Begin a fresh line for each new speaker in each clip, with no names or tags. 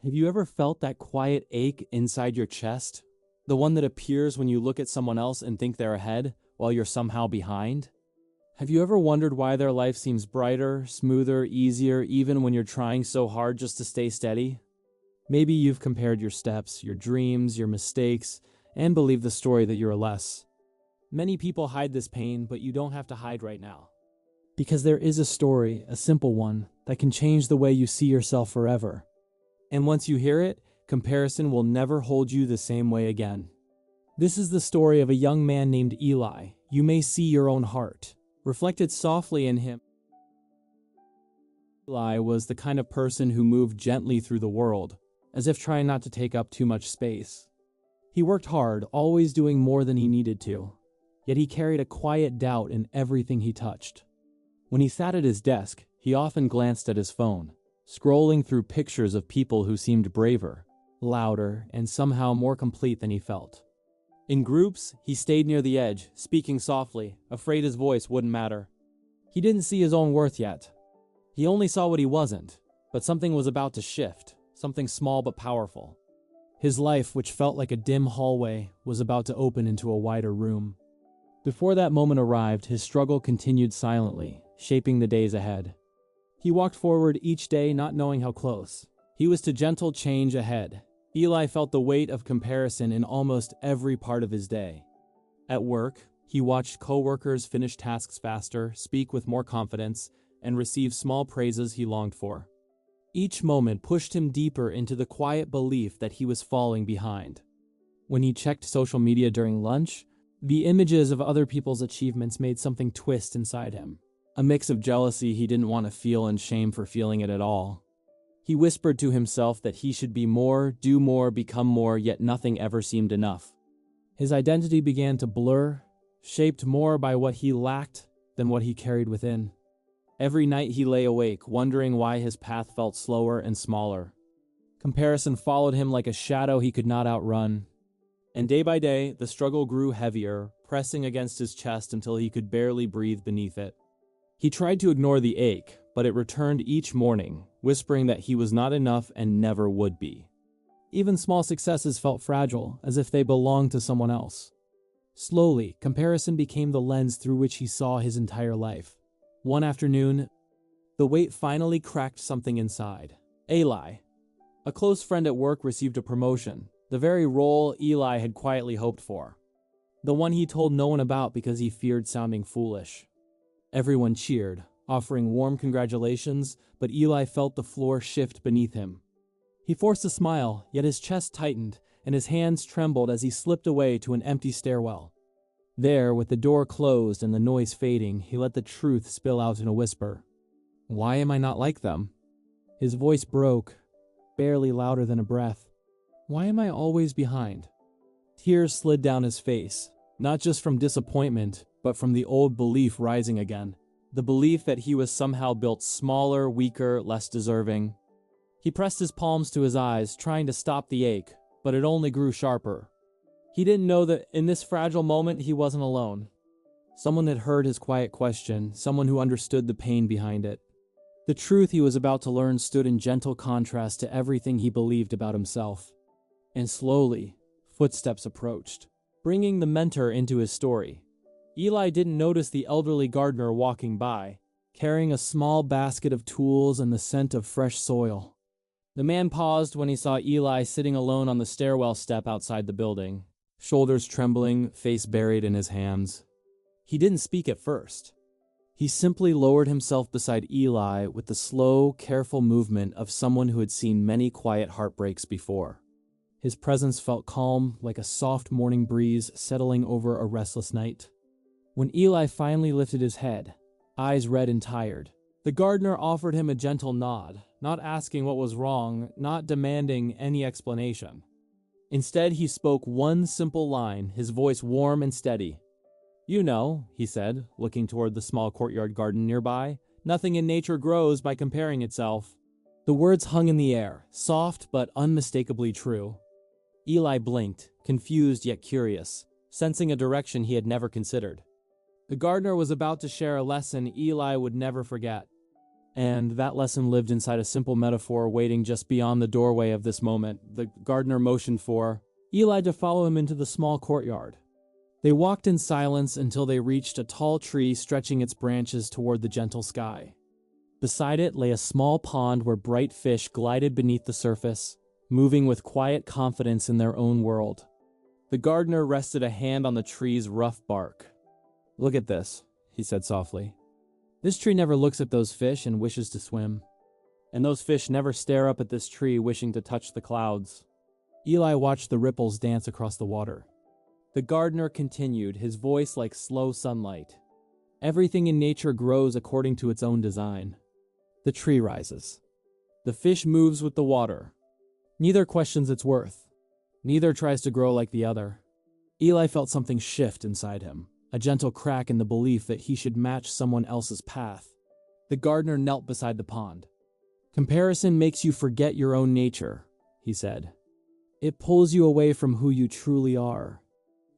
Have you ever felt that quiet ache inside your chest? The one that appears when you look at someone else and think they're ahead, while you're somehow behind? Have you ever wondered why their life seems brighter, smoother, easier, even when you're trying so hard just to stay steady? Maybe you've compared your steps, your dreams, your mistakes, and believed the story that you're less. Many people hide this pain, but you don't have to hide right now. Because there is a story, a simple one, that can change the way you see yourself forever. And once you hear it, comparison will never hold you the same way again. This is the story of a young man named Eli. You may see your own heart reflected softly in him. Eli was the kind of person who moved gently through the world, as if trying not to take up too much space. He worked hard, always doing more than he needed to, yet he carried a quiet doubt in everything he touched. When he sat at his desk, he often glanced at his phone, scrolling through pictures of people who seemed braver, louder, and somehow more complete than he felt. In groups, he stayed near the edge, speaking softly, afraid his voice wouldn't matter. He didn't see his own worth yet. He only saw what he wasn't, but something was about to shift, something small but powerful. His life, which felt like a dim hallway, was about to open into a wider room. Before that moment arrived, his struggle continued silently, shaping the days ahead. He walked forward each day not knowing how close he was to gentle change ahead. Eli felt the weight of comparison in almost every part of his day. At work, he watched coworkers finish tasks faster, speak with more confidence, and receive small praises he longed for. Each moment pushed him deeper into the quiet belief that he was falling behind. When he checked social media during lunch, the images of other people's achievements made something twist inside him. A mix of jealousy he didn't want to feel and shame for feeling it at all. He whispered to himself that he should be more, do more, become more, yet nothing ever seemed enough. His identity began to blur, shaped more by what he lacked than what he carried within. Every night he lay awake, wondering why his path felt slower and smaller. Comparison followed him like a shadow he could not outrun. And day by day, the struggle grew heavier, pressing against his chest until he could barely breathe beneath it. He tried to ignore the ache, but it returned each morning, whispering that he was not enough and never would be. Even small successes felt fragile, as if they belonged to someone else. Slowly, comparison became the lens through which he saw his entire life. One afternoon, the weight finally cracked something inside. Eli, a close friend at work, received a promotion, the very role Eli had quietly hoped for. The one he told no one about because he feared sounding foolish. Everyone cheered, offering warm congratulations, but Eli felt the floor shift beneath him. He forced a smile, yet his chest tightened, and his hands trembled as he slipped away to an empty stairwell. There, with the door closed and the noise fading, he let the truth spill out in a whisper. "Why am I not like them?" His voice broke, barely louder than a breath. "Why am I always behind?" Tears slid down his face, not just from disappointment, but from the old belief rising again. The belief that he was somehow built smaller, weaker, less deserving. He pressed his palms to his eyes, trying to stop the ache, but it only grew sharper. He didn't know that in this fragile moment he wasn't alone. Someone had heard his quiet question, someone who understood the pain behind it. The truth he was about to learn stood in gentle contrast to everything he believed about himself. And slowly, footsteps approached, bringing the mentor into his story. Eli didn't notice the elderly gardener walking by, carrying a small basket of tools and the scent of fresh soil. The man paused when he saw Eli sitting alone on the stairwell step outside the building, shoulders trembling, face buried in his hands. He didn't speak at first. He simply lowered himself beside Eli with the slow, careful movement of someone who had seen many quiet heartbreaks before. His presence felt calm, like a soft morning breeze settling over a restless night. When Eli finally lifted his head, eyes red and tired, the gardener offered him a gentle nod, not asking what was wrong, not demanding any explanation. Instead, he spoke one simple line, his voice warm and steady. "You know," he said, looking toward the small courtyard garden nearby, "nothing in nature grows by comparing itself." The words hung in the air, soft but unmistakably true. Eli blinked, confused yet curious, sensing a direction he had never considered. The gardener was about to share a lesson Eli would never forget. And that lesson lived inside a simple metaphor waiting just beyond the doorway of this moment. The gardener motioned for Eli to follow him into the small courtyard. They walked in silence until they reached a tall tree stretching its branches toward the gentle sky. Beside it lay a small pond where bright fish glided beneath the surface, moving with quiet confidence in their own world. The gardener rested a hand on the tree's rough bark. "Look at this," he said softly. "This tree never looks at those fish and wishes to swim. And those fish never stare up at this tree wishing to touch the clouds." Eli watched the ripples dance across the water. The gardener continued, his voice like slow sunlight. "Everything in nature grows according to its own design. The tree rises. The fish moves with the water. Neither questions its worth. Neither tries to grow like the other." Eli felt something shift inside him, a gentle crack in the belief that he should match someone else's path. The gardener knelt beside the pond. "Comparison makes you forget your own nature," he said. "It pulls you away from who you truly are."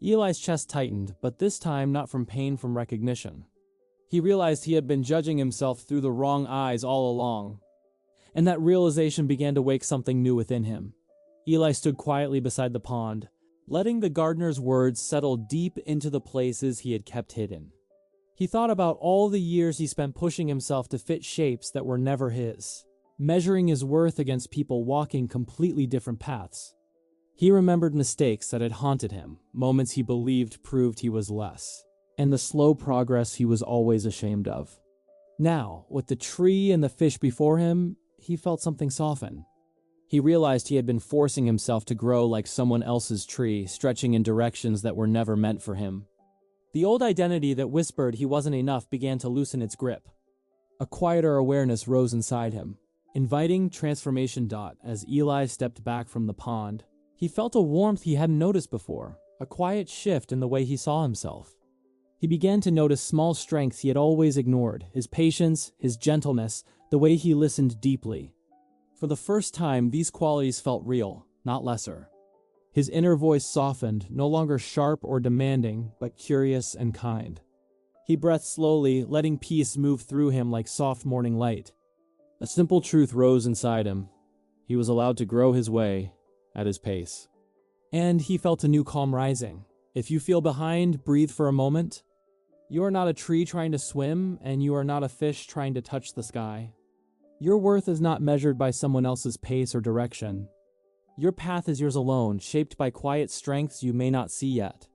Eli's chest tightened, but this time not from pain, from recognition. He realized he had been judging himself through the wrong eyes all along, and that realization began to wake something new within him. Eli stood quietly beside the pond, letting the gardener's words settle deep into the places he had kept hidden. He thought about all the years he spent pushing himself to fit shapes that were never his, measuring his worth against people walking completely different paths. He remembered mistakes that had haunted him, moments he believed proved he was less, and the slow progress he was always ashamed of. Now, with the tree and the fish before him, he felt something soften. He realized he had been forcing himself to grow like someone else's tree, stretching in directions that were never meant for him. The old identity that whispered he wasn't enough began to loosen its grip. A quieter awareness rose inside him, inviting transformation. As Eli stepped back from the pond, he felt a warmth he hadn't noticed before, a quiet shift in the way he saw himself. He began to notice small strengths he had always ignored, his patience, his gentleness, the way he listened deeply. For the first time, these qualities felt real, not lesser. His inner voice softened, no longer sharp or demanding, but curious and kind. He breathed slowly, letting peace move through him like soft morning light. A simple truth rose inside him. He was allowed to grow his way, at his pace. And he felt a new calm rising. If you feel behind, breathe for a moment. You are not a tree trying to swim, and you are not a fish trying to touch the sky. Your worth is not measured by someone else's pace or direction. Your path is yours alone, shaped by quiet strengths you may not see yet.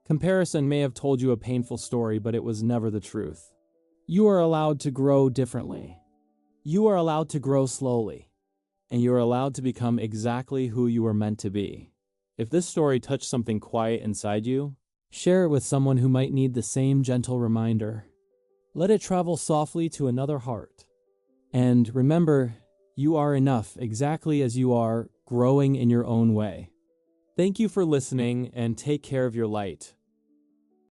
Comparison may have told you a painful story, but it was never the truth. You are allowed to grow differently. You are allowed to grow slowly. And you are allowed to become exactly who you were meant to be. If this story touched something quiet inside you, share it with someone who might need the same gentle reminder. Let it travel softly to another heart. And remember, you are enough exactly as you are, growing in your own way. Thank you for listening, and take care of your light.